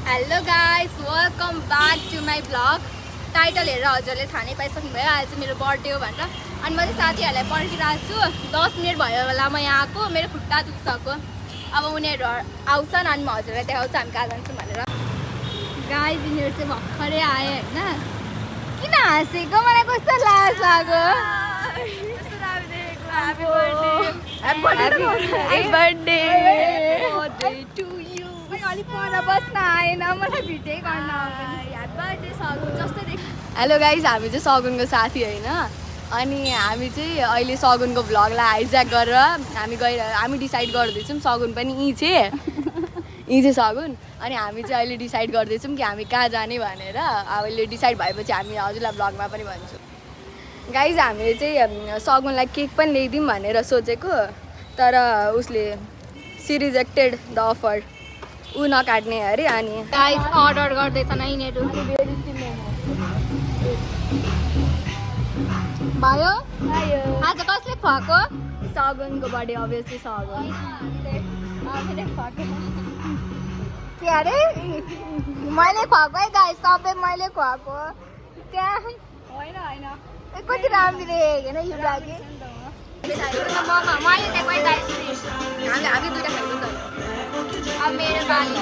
Hello guys, welcome back to my blog. Title हेरेर हजुरले थाहा नै पाइसक्नुभयो, आज मेरो बर्थडे हो भनेर। अनि म चाहिँ साथीहरूलाई पर्खिरहेको छु। 10 मिनट भयो होला म यहाँ आएको, मेरो खुट्टा दुख्छको। अब उनीहरू आउँछन् अनि म हजुरलाई देखाउँछु हामी कहाँ जान्छौँ भनेर। गाइस यिनीहरू चाहिँ भर्खरै आयो होइन। किन हाँसेको? मलाई कस्तो लाज लाग्यो। अलिक पर बस्न आएन, मलाई भिडियो गर्न हेलो गाइज, हामी चाहिँ सगुनको साथी होइन। अनि हामी चाहिँ अहिले सगुनको भ्लगलाई हाइज्याक गरेर हामी डिसाइड गर्दैछौँ। सगुन पनि यी चाहिँ सगुन। अनि हामी चाहिँ अहिले डिसाइड गर्दैछौँ कि हामी कहाँ जाने भनेर। अहिले डिसाइड भएपछि हामी हजुरलाई भ्लगमा पनि भन्छौँ। गाइज हामीले चाहिँ सगुनलाई केक पनि ल्याइदिउँ भनेर सोचेको, तर उसले सी रिजेक्टेड द अफर। ऊ नकाट्ने अरे। अनि गाइस अर्डर गर्दैछन् यिनीहरू। भयो आज कसले खुवाएको? सगुनको बर्थडे, अभियसली सगुन। के अरे मैले खुवाएको है गाइस, सबै मैले खुवाएको। त्यहाँ होइन कति राम्रो देखेको होइन यो लागि। मैले दिएको है गाइस, हामी दुइटा खाएको त। अब मेरो बाली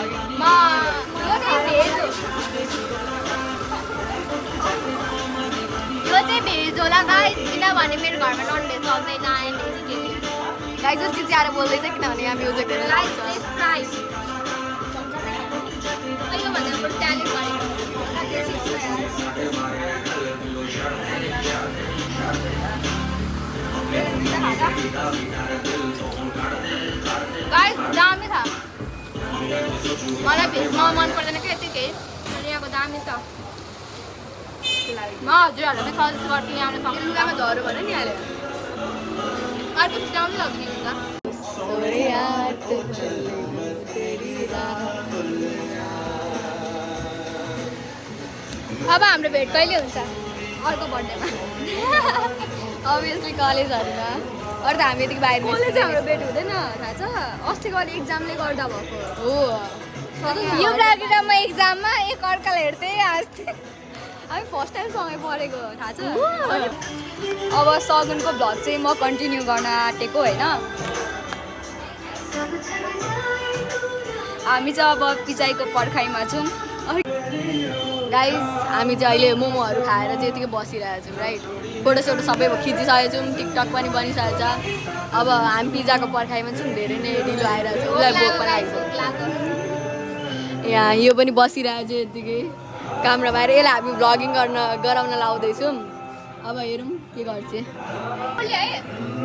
यो चाहिँ भेज होला गाइस, किनभने मेरो घरमा नन भेज चल्दैन। गाइस जो चिच्याएर बोल्दैछ किनभने यहाँ म्युजिक गाइस दामी छ। मलाई भेजमा मन पर्दैन क्या यतिकै, अनि यहाँको दामी छ। म हजुरहरूलाई पनि सजेस्ट गर्छु यहाँ आउन सक्छु। लुगामा झरो भने नि हाल्यो अर्को दामी लाग्ने हुन्छ। अब हाम्रो भेट कहिले हुन्छ? अर्को बर्थडेमा अभियसली कलेजहरूमा। अरू त हामी यतिकै बाहिर कलेज हाम्रो भेट हुँदैन, थाहा छ? अस्तिको वाली एक्जामले गर्दा भएको हो। यो लागि म एक्जाममा एक अर्कालाई हेर्दै हाँस्थेँ। हामी फर्स्ट टाइम सँगै पढेको, थाहा छ? अब सगुनको भ्लग चाहिँ म कन्टिन्यू गर्न आँटेको होइन। हामी चाहिँ अब पिचाईको पर्खाइमा छौँ। गाइस हामी चाहिँ अहिले मोमोहरू खाएर चाहिँ यतिकै बसिरहेको छौँ राइट। फोटोसोटो सबै खिचिसकेको छौँ, टिकटक पनि बनिसकेको छ। अब हामी पिज्जाको पर्खाइमा छौँ, धेरै नै ढिलो आइरहेको छ। उसलाई भोक पनि आइसक्यो। यहाँ यो पनि बसिरहेको छ यतिकै कामरा बाहिर। यसलाई हामी भ्लगिङ गराउन लाउँदैछौँ। अब हेरौँ के गर्छ।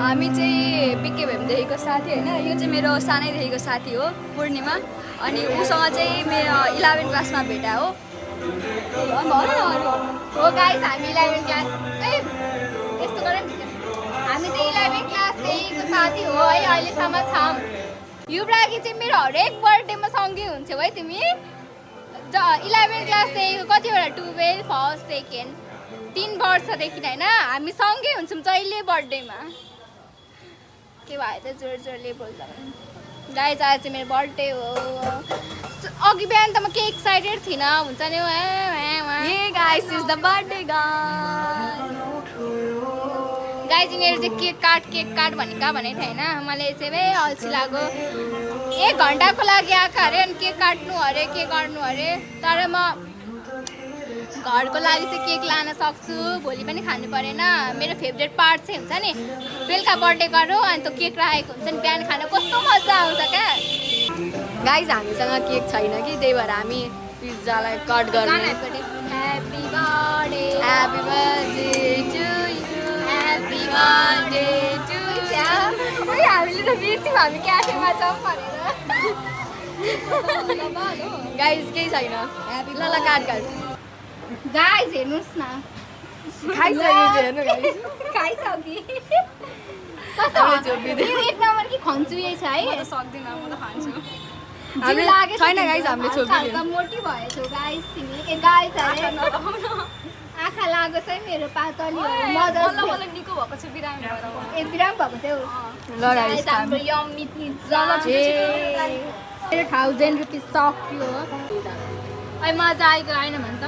हामी चाहिँ पिके भीमदेखिको साथी होइन। यो चाहिँ मेरो सानैदेखिको साथी हो, पूर्णिमा। अनि उसँग चाहिँ मेरो 11 क्लासमा भेटा हो। हो गाइस हामी 11 क्लास यस्तो गरौँ, हामी चाहिँ 11 क्लासदेखिको साथी हो है, अहिलेसम्म छौँ। युवरागी चाहिँ मेरो हरेक बर्थडेमा सँगै हुन्छौ है तिमी। 11 क्लासदेखिको कतिवटा 12 फर्स्ट सेकेन्ड 3 वर्षदेखि होइन हामी सँगै हुन्छौँ जहिले बर्थडेमा। के भयो त जोड जोडले बोल्दा। गाइस आज चाहिँ मेरो बर्थडे हो। अघि बिहान त म के एक्साइटेड थिइनँ, हुन्छ नि ये guys is the birthday guys. यिनीहरू चाहिँ केक काट भनेको भनेको थिएँ होइन। मलाई चाहिँ अल्छी लाग्यो। 1 घन्टाको लागि आएको अरे, अनि केक काट्नु अरे, के गर्नु अरे। तर म घरको लागि चाहिँ केक लान सक्छु, भोलि पनि खानु परेन। मेरो फेभरेट पार्ट चाहिँ हुन्छ नि, बेलुका बर्थडे गरौँ अनि त्यो केक राखेको हुन्छ नि, बिहान खान कस्तो मजा आउँछ क्या। गाइस हामीसँग केक छैन कि, त्यही भएर हामी पिज्जालाई कट गर्ने। Happy birthday to you, happy birthday to you. हामीले त बिर्स्यौँ हामी क्याफेमा छौँ भनेर। गाइस केही छैन। ल काट गाइस हेर्नुहोस् न, खाइसक्यो एक नम्बर कि खन्छु यही छ है। सक्दिनँ म त खान्छु। छैन गाइस हामीले छोपिदियो। मोटी भएछौ गाइस तिमी। गाइस आँखा लागोस् है मेरो पातली। मलाई निको भएको छ, बिरामी भएको थियो। ल गाइस हाम्रो यम्मी पिज्जा 1000 रुपियाँ सक्यो। ए मजा आएको आएन भने त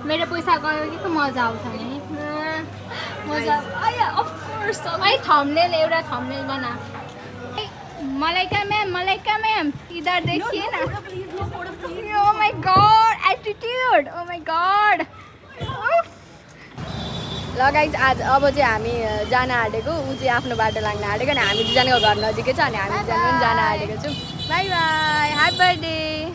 मेरो पैसा गयो कि मजा आउँछ नि मजा है थम्बनेल एउटा थम्बनेल बना मलाइका मैम इधर देखिए ना oh my god attitude oh my god ल गाइज आज अब चाहिँ हामी जान आँटेको ऊ चाहिँ आफ्नो बाटो लाग्न आँटेको अनि हामी दुईजनाको घर नजिकै छ अनि हामी दुईजना पनि जान आँटेको छौँ बाई बाई ह्यापी बर्थडे